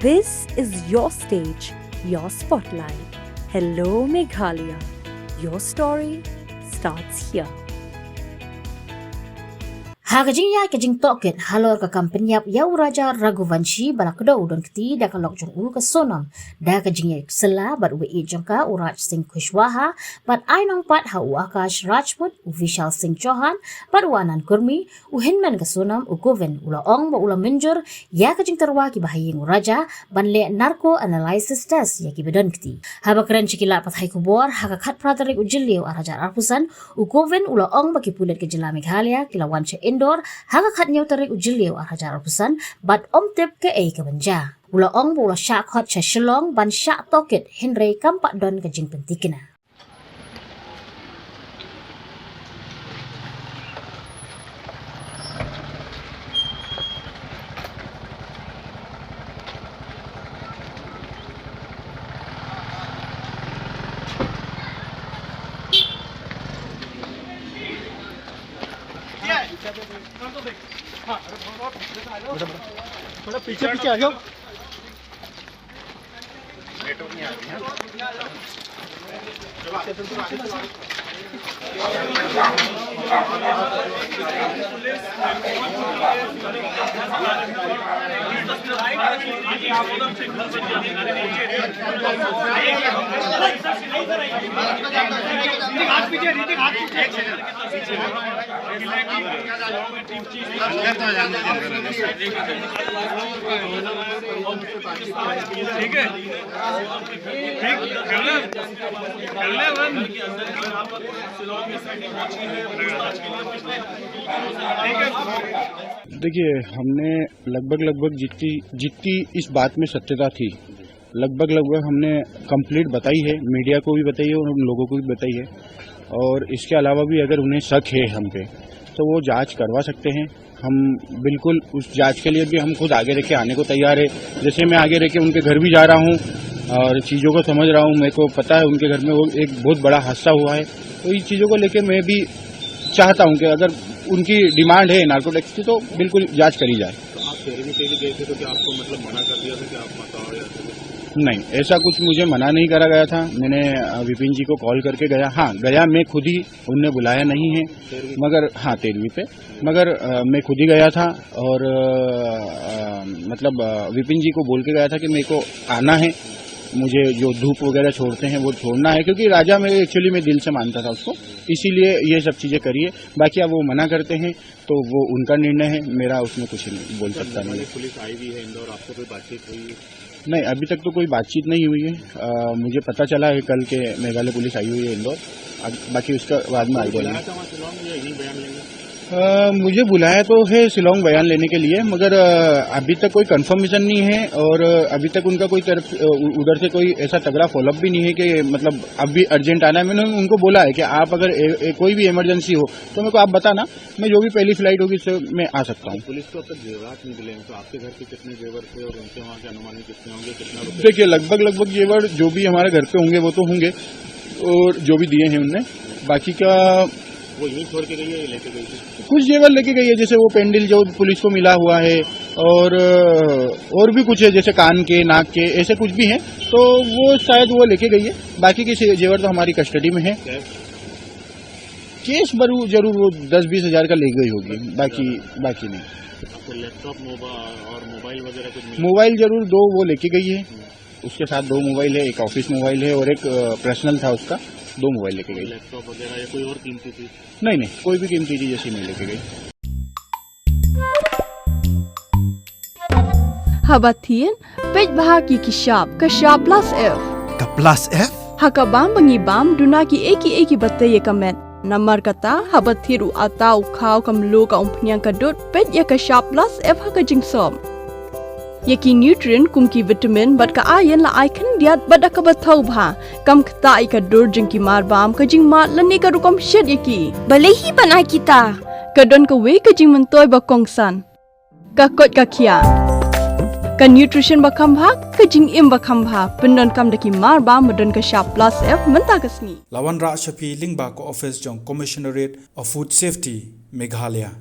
This is your stage, your spotlight. Hello Meghalaya. Your story starts here. Hakajing ya kajing toket halor ka company yap yau Raja Raghuvanshi balakdo udon kti da kalok jong ulu ka sonam da kajing ya sela bat we jongka Uraj Singh Kushwaha bat ainong pat ha Akash Rajput u Vishal Singh Chauhan bat wanan kurmi u hinman ka sonam u goven ula ong ba ula minjur ya kajing terwa ki bahaying Raja banle narco analysis test ya ki bedon kti habakran chikila pat hai kubor hakakat pradarik u jilio Raja Arpusan u goven ula ong ba ki pulet ke jila Meghalaya kilawan che Indor haka khat nyau tarik ujilio Raja Arpusan bat omtep ke ke banja ula ong bula syak hot cha Shillong ban syak toket Henry kampak don ke jing pentikina थोड़ा पीछे पीछे आ जाओ ठीक है देखिए, हमने लगभग जितनी इस बात में सत्यता थी लगभग हमने कंप्लीट बताई है, मीडिया को भी बताई है और उन लोगों को भी बताई है। और इसके अलावा भी अगर उन्हें शक है हम पे तो वो जांच करवा सकते हैं। हम बिल्कुल उस जांच के लिए भी हम खुद आगे रह के आने को तैयार है। जैसे मैं आगे रह के उनके घर भी जा रहा हूँ और चीज़ों को समझ रहा हूँ, मेरे को पता है उनके घर में वो एक बहुत बड़ा हादसा हुआ है, तो इन चीज़ों को लेकर मैं भी चाहता हूँ कि अगर उनकी डिमांड है नार्कोटिक्स की तो बिल्कुल जांच करी जाए। तो आप तेरहवीं गए थे तो क्या आपको मतलब मना कर दिया था कि आप बताओ या नहीं, ऐसा कुछ मुझे मना नहीं करा गया था। मैंने विपिन जी को कॉल करके गया, हाँ गया मैं खुद ही, उनने बुलाया नहीं है, मगर हाँ 13वीं पे, मगर मैं खुद ही गया था और मतलब विपिन जी को बोल के गया था कि मेरे को आना है, मुझे जो धूप वगैरह छोड़ते हैं वो छोड़ना है, क्योंकि राजा में एक्चुअली मैं दिल से मानता था उसको, इसीलिए ये सब चीजें करिए। बाकी अब वो मना करते हैं तो वो उनका निर्णय है, मेरा उसमें कुछ नहीं बोल सकता नहीं। पुलिस आई भी है इंदौर, आपसे कोई बातचीत हुई? नहीं, अभी तक तो कोई बातचीत नहीं हुई है। मुझे पता चला है कल के मेघालय पुलिस आई हुई है इंदौर, बाकी उसका बाद में आई बोलेंगे। मुझे बुलाया तो है शिलोंग बयान लेने के लिए, मगर अभी तक कोई कंफर्मेशन नहीं है और अभी तक उनका कोई तरफ उधर से कोई ऐसा तगड़ा फॉलोअप भी नहीं है कि मतलब अभी अर्जेंट आना है। मैंने उनको बोला है कि आप अगर कोई भी इमरजेंसी हो तो मेरे को आप बताना, मैं जो भी पहली फ्लाइट होगी उससे मैं आ सकता हूँ। पुलिस को अब तक जेवर नहीं मिले, तो आपके घर के कितने जेवर थे और उनके वहाँ के अनुमान कितने होंगे, कितना? देखिए, लगभग जेवर जो भी हमारे घर पे होंगे वो तो होंगे, और जो भी दिए हैं उनने, बाकी का वो यहीं छोड़ के गई है, लेके गई थी? कुछ जेवर लेके गई है, जैसे वो पेंडिल जो पुलिस को मिला हुआ है और भी कुछ है, जैसे कान के, नाक के, ऐसे कुछ भी हैं, तो वो शायद वो लेके गई है। बाकी के जेवर तो हमारी कस्टडी में है। केस जरूर वो 10-20 हज़ार का ले गई होगी, बाकी नहीं। आपको लैपटॉप और मोबाइल वगैरह कुछ? मोबाइल जरूर 2 वो लेके गई है, उसके साथ 2 मोबाइल है, एक ऑफिस मोबाइल है और एक पर्सनल था उसका, 2 मोबाइल लेके गई। लैपटॉप वगैरह या कोई और कीमती चीज? नहीं, कोई भी कीमती चीज ऐसी नहीं लेके गई। Habatin, pej bahagi kishab, kashab plus F. Ka plus F? Hakabam bangibam dunaki eki bataya kamen. Namar kata habathiru atau kau kamlu ka umpnyang kadut pej ya kashab plus F hakajing som. Yaki nutrient kumki vitamin bat ka ayan la icon diat bat ka bathau bha kam kta ka dur jingki marbam ka jing mat lani ka rukom shed yaki balehi bana kita ka don ka we ka jing mentoy ba kongsan ka kot ka kia ka nutrition ba khambha ka jing im ba khambha pendon kam daki marbam madon ka sharp plus F menta kasni Lawan Ra Shafi Lingba ko office jong Commissionerate of Food Safety Meghalaya